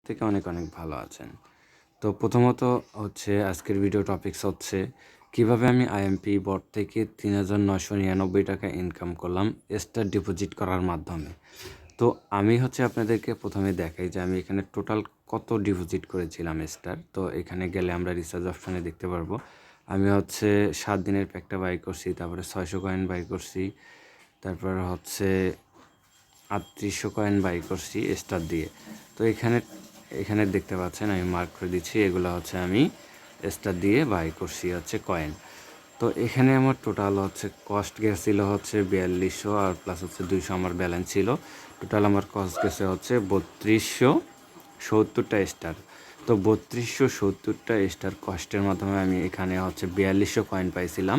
থেকে অনেক অনেক ভালো আছেন। তো প্রথমত হচ্ছে আজকের ভিডিও টপিকস হচ্ছে কিভাবে আমি আইএমপি বট থেকে ৩,৯৯৯ টাকা ইনকাম করলাম স্টার ডিপোজিট করার মাধ্যমে। তো আমি হচ্ছে আপনাদেরকে প্রথমে দেখাই যে আমি এখানে টোটাল কত ডিপোজিট করেছিলাম স্টার। তো এখানে গেলে আমরা রিসার্চ অপশানে দেখতে পারবো। আমি হচ্ছে 7 দিনের প্যাকটা বাই করছি, তারপরে 600 কয়েন বাই করছি, তারপর হচ্ছে ৩৮০০ কয়েন বাই করছি স্টার দিয়ে। তো এখানে দেখতে পাচ্ছেন আমি মার্ক করে দিচ্ছি, এগুলো হচ্ছে আমি স্টার দিয়ে বাই করছি হচ্ছে কয়েন। তো এখানে আমার টোটাল হচ্ছে কস্ট গেছিলো হচ্ছে ৪২০০ আর প্লাস হচ্ছে 200 আমার ব্যালেন্স ছিল। টোটাল আমার কস্ট গেছে হচ্ছে ৩২৭০টা স্টার। তো ৩২৭০টা স্টার কস্টের মাধ্যমে আমি এখানে হচ্ছে ৪২০০ কয়েন পাইছিলাম,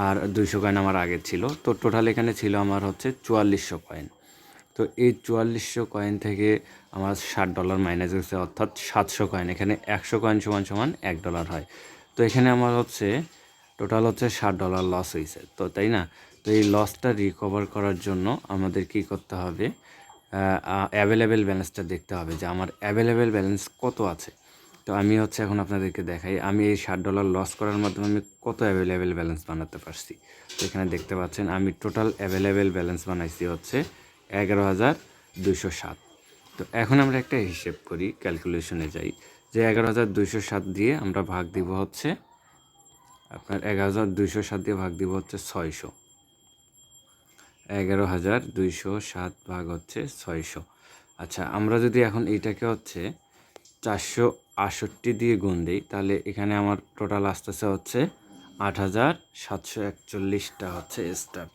আর 200 কয়েন আমার আগে ছিল। তো টোটাল এখানে ছিল আমার হচ্ছে ৪৪০০ কয়েন। তো এই ৪৪০০ কয়েন থেকে আমার $60 মাইনাস গেছে, অর্থাৎ 700 কয়েন। এখানে 100 কয়েন সমান সমান $1 হয়। তো এখানে আমার হচ্ছে টোটাল হচ্ছে $60 লস হয়েছে, তো তাই না? তো এই লসটা রিকভার করার জন্য আমাদের কি করতে হবে, অ্যাভেলেবেল ব্যালেন্সটা দেখতে হবে যে আমার অ্যাভেলেবেল ব্যালেন্স কত আছে। তো আমি হচ্ছে এখন আপনাদেরকে দেখাই আমি এই $60 লস করার মাধ্যমে আমি কত অ্যাভেলেবেল ব্যালেন্স বানাতে পারছি। তো এখানে দেখতে পাচ্ছেন আমি টোটাল অ্যাভেলেবেল ব্যালেন্স বানাইছি হচ্ছে 11,207। তো এখন আমরা একটা হিসেব করি, ক্যালকুলেশনে যাই যে 11,207 দিয়ে আমরা ভাগ দিব হচ্ছে আপনার 11,207 দিয়ে ভাগ দিব হচ্ছে 600। 11,207 ভাগ হচ্ছে 600। আচ্ছা, আমরা যদি এখন এইটাকে হচ্ছে 468 দিয়ে গুণ দিই, তাহলে এখানে আমার টোটাল আসতেছে হচ্ছে 8,741টা হচ্ছে স্টার।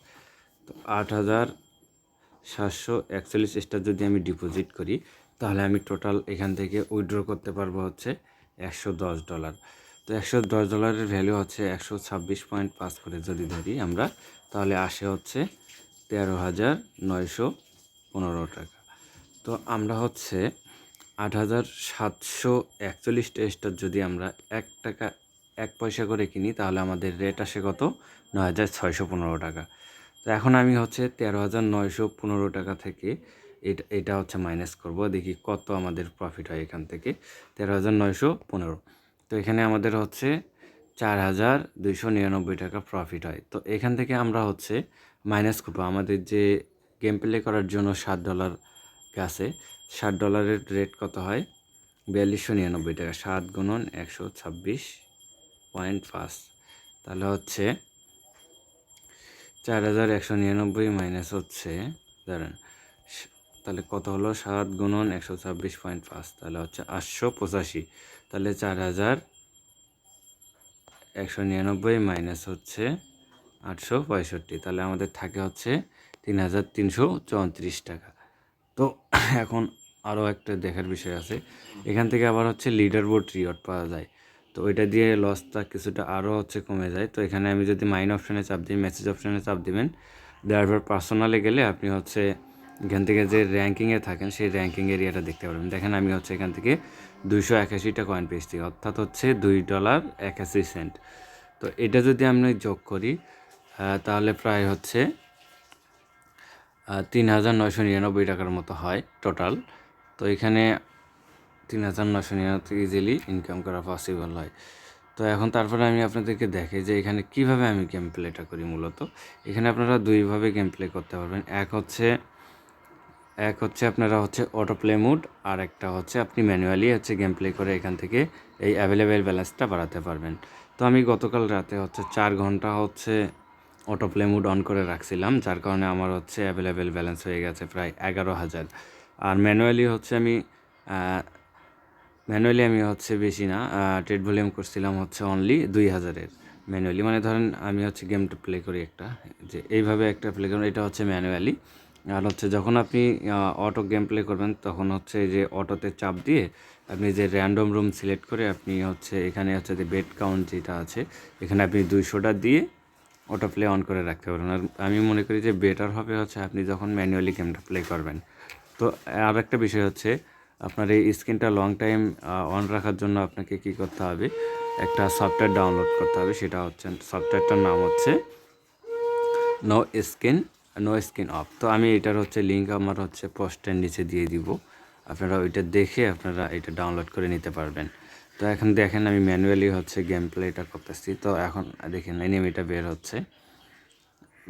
তো 8,741 স্টার যদি আমি ডিপোজিট করি, তাহলে আমি টোটাল এখান থেকে উইথড্র করতে পারবো হচ্ছে $110। তো $110 ভ্যালু হচ্ছে 126.5 করে যদি ধরি আমরা, তাহলে আসে হচ্ছে 13,915 টাকা। তো আমরা হচ্ছে 8,741টা স্টার যদি আমরা 1 টাকা 1 পয়সা করে কিনি, তাহলে আমাদের রেট আসে কত, 9,615 টাকা। তো এখন আমি হচ্ছে 13,915 টাকা থেকে এটা হচ্ছে মাইনাস করব, দেখি কত আমাদের প্রফিট হয় এখান থেকে। 13,915। তো এখানে আমাদের হচ্ছে 4,299 টাকা প্রফিট হয়। তো এখান থেকে আমরা হচ্ছে মাইনাস করবো আমাদের যে গেম প্লে করার জন্য $7 আছে, $7 রেট কত হয়, ৪২৯৯ টাকা। 7 গুণন 126.5, তাহলে হচ্ছে 4,199 মাইনাস হচ্ছে, দাঁড়ান, তাহলে কত হলো, 7 গুণন 126.5, তাহলে হচ্ছে 885। তাহলে 4,199 মাইনাস হচ্ছে 865, তাহলে আমাদের থাকে হচ্ছে 3,334 টাকা। তো এখন আরও একটা দেখার বিষয় আছে, এখান থেকে আবার হচ্ছে লিডার বোর্ড রিওয়ার্ড পাওয়া যায়। তো ওইটা দিয়ে লসটা কিছুটা আরও হচ্ছে কমে যায়। তো এখানে আমি যদি মাইন অপশানে চাপ দিই, মেসেজ অপশানে চাপ দিবেন, দেওয়ার পর পার্সোনালে গেলে আপনি হচ্ছে এখান থেকে যে র্যাঙ্কিংয়ে থাকেন সেই র্যাঙ্কিং এরিয়াটা দেখতে পারবেন। দেখেন আমি হচ্ছে এখান থেকে 281টা কয়েন পেয়েছি, অর্থাৎ হচ্ছে $2.81। তো এটা যদি আমি যোগ করি তাহলে প্রায় হচ্ছে 3,999 টাকার মতো হয় টোটাল। তো এখানে 3,999 ইজিলি ইনকাম করা পসিবল হয়। তো এখন তারপরে আমি আপনাদেরকে দেখাই যে এখানে কিভাবে আমি গেম প্লেটা করি। মূলত এখানে আপনারা দুইভাবে গেম প্লে করতে পারবেন। এক হচ্ছে আপনারা হচ্ছে অটো প্লে মুড, আর একটা হচ্ছে আপনি ম্যানুয়ালি হচ্ছে গেম প্লে করে এখান থেকে এই অ্যাভেলেবেল ব্যালেন্সটা বাড়াতে পারবেন। তো আমি গতকাল রাতে হচ্ছে 4 ঘন্টা হচ্ছে অটো প্লে মুড অন করে রাখছিলাম, যার কারণে আমার হচ্ছে অ্যাভেলেবেল ব্যালেন্স হয়ে গেছে প্রায় 11,000। আর ম্যানুয়ালি আমি হচ্ছে বেশি না, ট্রেড ভলিউম করছিলাম হচ্ছে অনলি 2,000-এর ম্যানুয়ালি। মানে ধরেন আমি হচ্ছে গেমটা প্লে করি একটা, যে এইভাবে একটা প্লে করুন, এটা হচ্ছে ম্যানুয়ালি। আর হচ্ছে যখন আপনি অটো গেম প্লে করবেন, তখন হচ্ছে যে অটোতে চাপ দিয়ে আপনি যে র্যান্ডম রুম সিলেক্ট করে আপনি হচ্ছে এখানে হচ্ছে যে বেড কাউন্ট যেটা আছে, এখানে আপনি 200টা দিয়ে অটো প্লে অন করে রাখতে পারবেন। আর আমি মনে করি যে বেটার হবে হচ্ছে আপনি যখন ম্যানুয়ালি গেমটা প্লে করবেন। তো আর একটা বিষয় হচ্ছে আপনার এই স্ক্রিনটা লং টাইম অন রাখার জন্য আপনাকে কি করতে হবে, একটা সফটওয়্যার ডাউনলোড করতে হবে। সেটা হচ্ছে সফটওয়্যারটার নাম হচ্ছে নো স্ক্রিন অফ। তো আমি এটার হচ্ছে লিঙ্ক আমার হচ্ছে পোস্টের নিচে দিয়ে দিব, আপনারা ওইটা দেখে আপনারা এটা ডাউনলোড করে নিতে পারবেন। তো এখন দেখেন আমি ম্যানুয়ালি হচ্ছে গেম প্লেটা করতেছি। তো এখন দেখেন এনিমিটা বের হচ্ছে,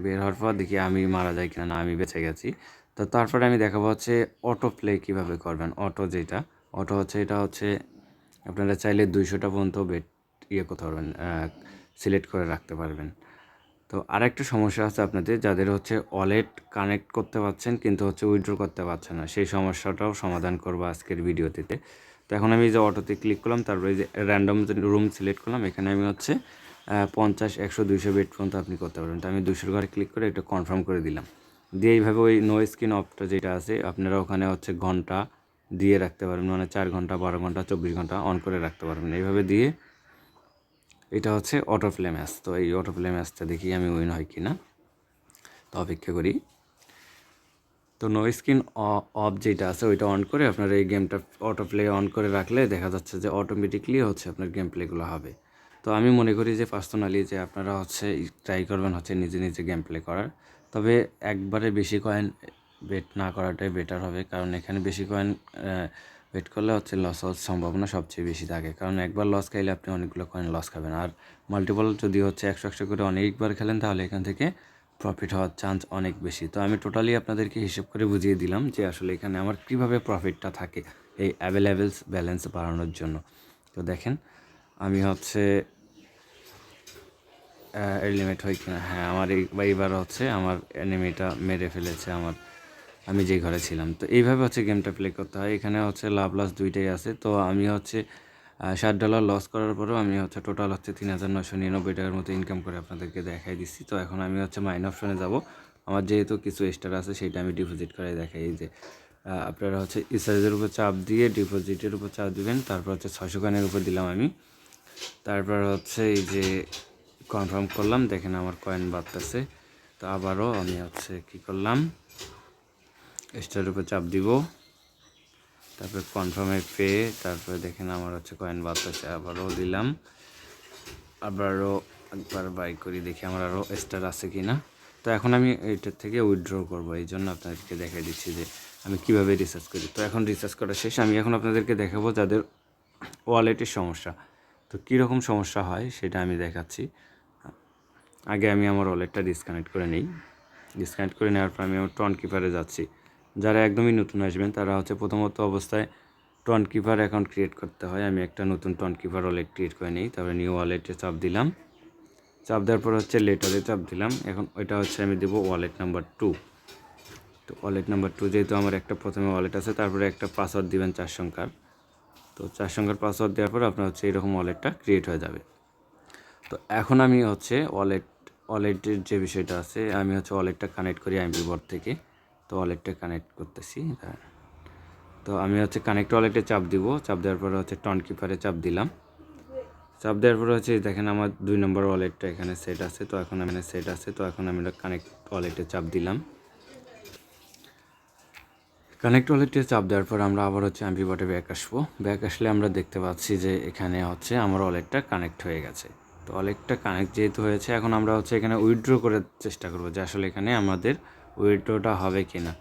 বের হওয়ার পর দেখি আমি মারা যাই কিনা, না আমি বেঁচে গেছি। তো তারপরে আমি দেখাবো হচ্ছে অটো প্লে কীভাবে করবেন। অটো যেটা অটো হচ্ছে এটা হচ্ছে আপনারা চাইলে 200টা পর্যন্ত বেট করতে পারবেন, সিলেক্ট করে রাখতে পারবেন। তো আরেকটা সমস্যা আছে আপনাদের যাদের হচ্ছে ওয়ালেট কানেক্ট করতে পারছেন কিন্তু হচ্ছে উইথড্র করতে পারছেন না, সেই সমস্যাটাও সমাধান করবো আজকের ভিডিওতে। তো এখন আমি যে অটোতে ক্লিক করলাম, তারপরে যে র্যান্ডম রুম সিলেক্ট করলাম, এখানে আমি হচ্ছে 50, 100, 200 বেট পর্যন্ত আপনি করতে পারবেন। তো আমি 200 ঘরে ক্লিক করে এটা কনফার্ম করে দিলাম। দিয়ে এইভাবে ওই নো স্ক্রিন অফটা যেটা আছে আপনারা ওখানে হচ্ছে ঘন্টা দিয়ে রাখতে পারবেন, মানে 4 ঘন্টা, 12 ঘন্টা, 24 ঘন্টা অন করে রাখতে পারবেন। এইভাবে দিয়ে এটা হচ্ছে অটো প্লে ম্যাচ। তো এই অটো প্লে ম্যাচটা দেখি আমি উইন হয় কি না, তো অপেক্ষা করি। তো নো স্ক্রিন অফ যেটা আছে ওইটা অন করে আপনার এই গেমটা অটো প্লে অন করে রাখলে দেখা যাচ্ছে যে অটোমেটিকলি হচ্ছে আপনার গেম প্লেগুলো হবে। তো আমি মনে করি যে পার্সোনালি যে আপনারা হচ্ছে ট্রাই করবেন হচ্ছে নিজে নিজে গেম প্লে করার। তবে একবারে বেশি কয়েন বেট না করাটাই বেটার হবে, কারণ এখানে বেশি কয়েন বেট করলে হচ্ছে লস হওয়ার সম্ভাবনা সবচেয়ে বেশি থাকে, কারণ একবার লস খাইলে আপনি অনেকগুলো কয়েন লস খাবেন। আর মাল্টিপল যদি হচ্ছে 100 করে অনেকবার খেলেন তাহলে এখান থেকে প্রফিট হওয়ার চান্স অনেক বেশি। তো আমি টোটালি আপনাদেরকে হিসেব করে বুঝিয়ে দিলাম যে আসলে এখানে আমার কীভাবে প্রফিটটা থাকে এই অ্যাভেলেবেলস ব্যালেন্স বাড়ানোর জন্য। তো দেখেন আমি হচ্ছে লিমিট হয় কিনা, হ্যাঁ আমার এইবার হচ্ছে আমার এনিমিটা মেরে ফেলেছে আমি যেই ঘরে ছিলাম। তো এইভাবে হচ্ছে গেমটা প্লে করতে হয়। এখানে হচ্ছে লাভ লস দুইটাই আছে। তো আমি হচ্ছে $60 লস করার পরেও আমি হচ্ছে টোটাল হচ্ছে 3,999 টাকার মতো ইনকাম করে আপনাদেরকে দেখাই দিচ্ছি। তো এখন আমি হচ্ছে মাইন অপশনে যাব। আমার যেহেতু কিছু স্টার আছে সেটা আমি ডিপোজিট করে দেখাই। এই যে আপনারা হচ্ছে রিচার্জের উপর চাপ দিয়ে ডিপোজিটের উপর চাপ দিবেন, তারপর হচ্ছে 600 কয়েনের উপর দিলাম আমি। তারপর হচ্ছে এই যে কনফার্ম করলাম, দেখেন আমার কয়েন বাড়তেছে। তো আবারও আমি হচ্ছে কী করলাম, স্টারের উপর চাপ দিব, তারপরে কনফার্মে পে, তারপরে দেখেন আমার হচ্ছে কয়েন বাড়তেছে, আবারও দিলাম, আবারও একবার বাই করি দেখি আমার আরও স্টার আছে কি না। তো এখন আমি এইটার থেকে উইথড্র করবো, এই জন্য আপনাদেরকে দেখাই দিচ্ছি যে আমি কীভাবে রিচার্জ করি। তো এখন রিচার্জ করা শেষ, আমি এখন আপনাদেরকে দেখাবো যাদের ওয়ালেটের সমস্যা। তো কীরকম সমস্যা হয় সেটা আমি দেখাচ্ছি। আগে আমি আমার ওয়ালেটটা ডিসকানেক্ট করে নিই। ডিসকানেক্ট করে নেওয়ার পর আমি আমার টন কিপারে যাচ্ছি। যারা একদমই নতুন আসবেন তারা হচ্ছে প্রথমত অবস্থায় টন কিপার অ্যাকাউন্ট ক্রিয়েট করতে হয়। আমি একটা নতুন টন কিপার ওয়ালেট ক্রিয়েট করে নিই, তারপরে নিউ ওয়ালেটে চাপ দিলাম। চাপ দেওয়ার পর হচ্ছে লেটারে চাপ দিলাম। এখন ওইটা হচ্ছে আমি দেবো ওয়ালেট নাম্বার 2। তো ওয়ালেট নাম্বার 2 যেহেতু আমার একটা প্রথমে ওয়ালেট আছে, তারপরে একটা পাসওয়ার্ড দিবেন 4 সংখ্যার। তো 4 সংখ্যার পাসওয়ার্ড দেওয়ার পর আপনার হচ্ছে এরকম ওয়ালেটটা ক্রিয়েট হয়ে যাবে। তো এখন আমি হচ্ছে ওয়ালেটের যে বিষয়টা আছে, আমি হচ্ছে ওয়ালেটটা কানেক্ট করি আইএমপি বোর্ড থেকে। তো ওয়ালেটটা কানেক্ট করতেছি। তো আমি হচ্ছে কানেক্ট ওয়ালেটে চাপ দিব। চাপ দেওয়ার পরে হচ্ছে টন কিপারে চাপ দিলাম। চাপ দেওয়ার পরে হচ্ছে দেখেন আমার 2 নম্বর ওয়ালেটটা এখানে সেট আছে। তো এখন আমি কানেক্ট ওয়ালেটে চাপ দিলাম। কানেক্ট ওয়ালেটে চাপ দেওয়ার পর আমরা আবার হচ্ছে আইএমপি বোর্ডে ব্যাক আসবো। ব্যাক আসলে আমরা দেখতে পাচ্ছি যে এখানে হচ্ছে আমার ওয়ালেটটা কানেক্ট হয়ে গেছে। তো ওয়ালেটটা কানেক্ট যেহেতু হয়েছে, এখন আমরা হচ্ছে এখানে উইথড্র করার চেষ্টা করবো যে আসলে এখানে আমাদের উইথড্রটা হবে কি না।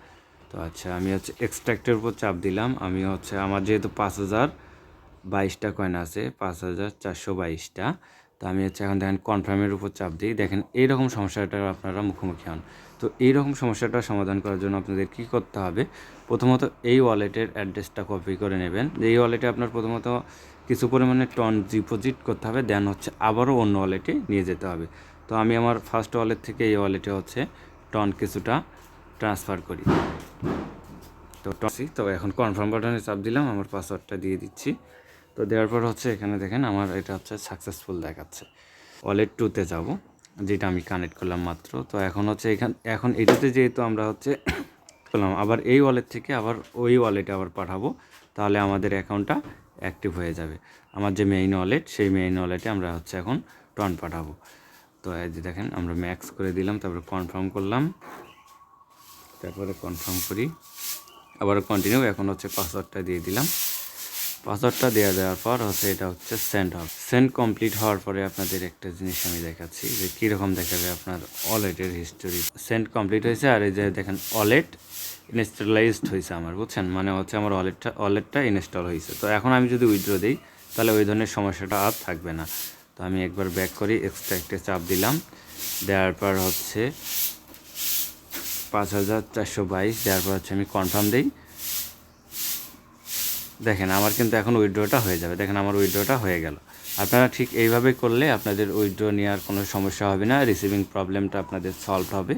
তো আচ্ছা আমি হচ্ছে এক্সট্রাক্টের উপর চাপ দিলাম। আমি হচ্ছে আমার যেহেতু 5,022টা কয়েন আছে, 5,422টা। তো আমি হচ্ছে এখন দেখেন কনফার্মের উপর চাপ দিই। দেখেন এইরকম সমস্যাটার আপনারা মুখোমুখি হন। তো এইরকম সমস্যাটা সমাধান করার জন্য আপনাদের কী করতে হবে, প্রথমত এই ওয়ালেটের অ্যাড্রেসটা কপি করে নেবেন। এই ওয়ালেটে আপনার প্রথমত কিছু পরিমাণে টন ডিপোজিট করতে হবে, দেন হচ্ছে আবারও অন্য ওয়ালেটে নিয়ে যেতে হবে। তো আমি আমার ফার্স্ট ওয়ালেট থেকে এই ওয়ালেটে হচ্ছে টন কিছুটা ট্রান্সফার করি। তো এখন কনফার্ম বাটনে চাপ দিলাম, আমার পাসওয়ার্ডটা দিয়ে দিচ্ছি। তো দেওয়ার পর হচ্ছে এখানে দেখেন আমার এটা হচ্ছে সাকসেসফুল দেখাচ্ছে। ওয়ালেট 2তে যাব, যেটা আমি কানেক্ট করলাম মাত্র। তো এখন হচ্ছে এখন এটাতে যেহেতু আমরা হচ্ছে করলাম, আবার এই ওয়ালেট থেকে আবার ওই ওয়ালেটে আবার পাঠাবো, তাহলে আমাদের অ্যাকাউন্টটা অ্যাক্টিভ হয়ে যাবে। আমার যে মেইন ওয়ালেট, সেই মেইন ওয়ালেটে আমরা হচ্ছে এখন টন পাঠাবো। তো এই যে দেখেন আমরা ম্যাক্স করে দিলাম, তারপরে কনফার্ম করলাম, তারপরে কনফার্ম করি, আবার কন্টিনিউ। এখন হচ্ছে পাসওয়ার্ডটা দিয়ে দিলাম। পাসওয়ার্ডটা দেওয়ার পর হচ্ছে এটা হচ্ছে সেন্ড হবে। সেন্ড কমপ্লিট হওয়ার পরে আপনাদের একটা জিনিস আমি দেখাচ্ছি যে কীরকম দেখাবে আপনার ওয়ালেটের হিস্টোরি। সেন্ড কমপ্লিট হয়েছে, আর এই যে দেখেন ওয়ালেট ইনস্টলাইজড হয়েছে আমার, বুঝছেন, মানে হচ্ছে আমার ওয়ালেটটা ইনস্টল হয়েছে। তো এখন আমি যদি উইথড্র দিই তাহলে ওই ধরনের সমস্যাটা আর থাকবে না। তো আমি একবার ব্যাক করি, এক্সট্রাক্টে চাপ দিলাম, দেওয়ার পর হচ্ছে 5422 দেওয়ার পর হচ্ছে আমি কনফার্ম দিই। দেখেন আমার কিন্তু এখন উইথড্রটা হয়ে যাবে, দেখেন আমার উইথড্রটা হয়ে গেল। আপনারা ঠিক এইভাবে করলে আপনাদের উইথড্র নেওয়ার কোনো সমস্যা হবে না, রিসিভিং প্রবলেমটা আপনাদের সলভ হবে।